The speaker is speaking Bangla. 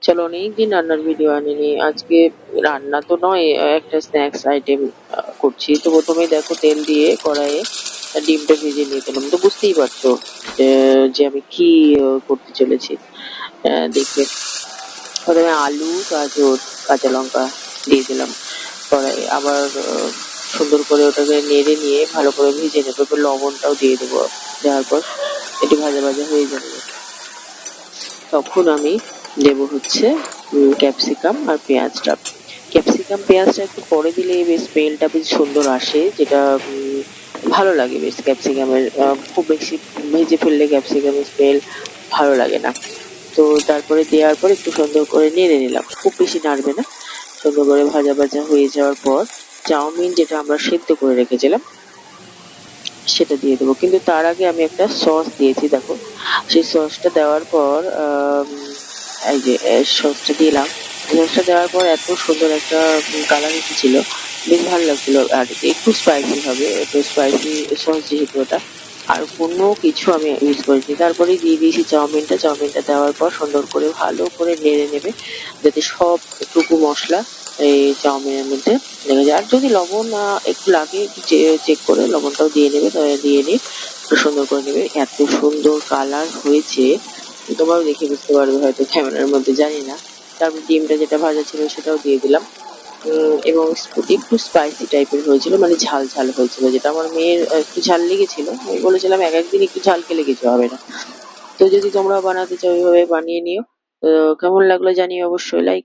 চলো, অনেকদিন রান্নার ভিডিও আনিনি। আজকে রান্না তো নয়, একটা স্ন্যাক্স আইটেম করছি। তো প্রথমেই দেখো, তেল দিয়ে কড়াইয়ে ডিমটা ভেজে নিয়ে গেলাম। তো বুঝতেই পারছো যে আমি কি করতে চলেছি। দেখবে, প্রথমে আলু, গাজর, কাঁচা লঙ্কা দিয়ে দিলাম কড়াইয়ে। আবার সুন্দর করে ওটাকে নেড়ে নিয়ে ভালো করে ভেজে নেবো। এবার লবণটাও দিয়ে দেবো। দেওয়ার পর একটু ভাজা ভাজা হয়ে যাবে, তখন আমি দেবো হচ্ছে ক্যাপসিকাম আর পেঁয়াজটা। ক্যাপসিকাম পেঁয়াজটা একটু পরে দিলে বেশ স্মেলটা বেশ সুন্দর আসে, যেটা ভালো লাগে বেশ ক্যাপসিকামের। খুব বেশি ভেজে ফেললে ক্যাপসিকামের স্মেল ভালো লাগে না। তো তারপরে দেওয়ার পর একটু সুন্দর করে নেড়ে নিলাম, খুব বেশি নাড়বে না। সুন্দর করে ভাজা ভাজা হয়ে যাওয়ার পর চাউমিন যেটা আমরা সেদ্ধ করে রেখেছিলাম সেটা দিয়ে দেবো। কিন্তু তার আগে আমি একটা সস দিয়েছি, দেখো। সেই সসটা দেওয়ার পর এই যে সসটা দিলাম। সসটা দেওয়ার পর এত সুন্দর একটা কালার এসেছিল, বেশ ভালো লাগছিল। আর একটু স্পাইসি হবে, একটু স্পাইসি সস যেহেতু ওটা। আর কোনো কিছু আমি ইউজ করিনি। তারপরে দিয়ে দিয়েছি চাউমিনটা। চাউমিনটা দেওয়ার পর সুন্দর করে ভালো করে নেড়ে নেবে, যাতে সবটুকু মশলা এই চাউমিনের মধ্যে লেগে যায়। আর যদি লবণ একটু লাগে, একটু চেক করে লবণটাও দিয়ে নেবে। তাহলে দিয়ে নিয়ে একটু সুন্দর করে নেবে। এত সুন্দর কালার হয়েছে, তোমরাও দেখে বুঝতে পারবে হয়তো ক্যামেরার মধ্যে, জানি না। তারপর ডিমটা যেটা ভাজা ছিল সেটাও দিয়ে দিলাম। এবং একটু স্পাইসি টাইপের হয়েছিল, মানে ঝাল ঝাল হয়েছিল, যেটা আমার মেয়ের একটু ঝাল লেগেছিল। আমি বলেছিলাম এক একদিন একটু ঝাল খেলে কিছু হবে না। তো যদি তোমরা বানাতে চাও, ওইভাবে বানিয়ে নিও। তো কেমন লাগলো জানিও অবশ্যই। লাইক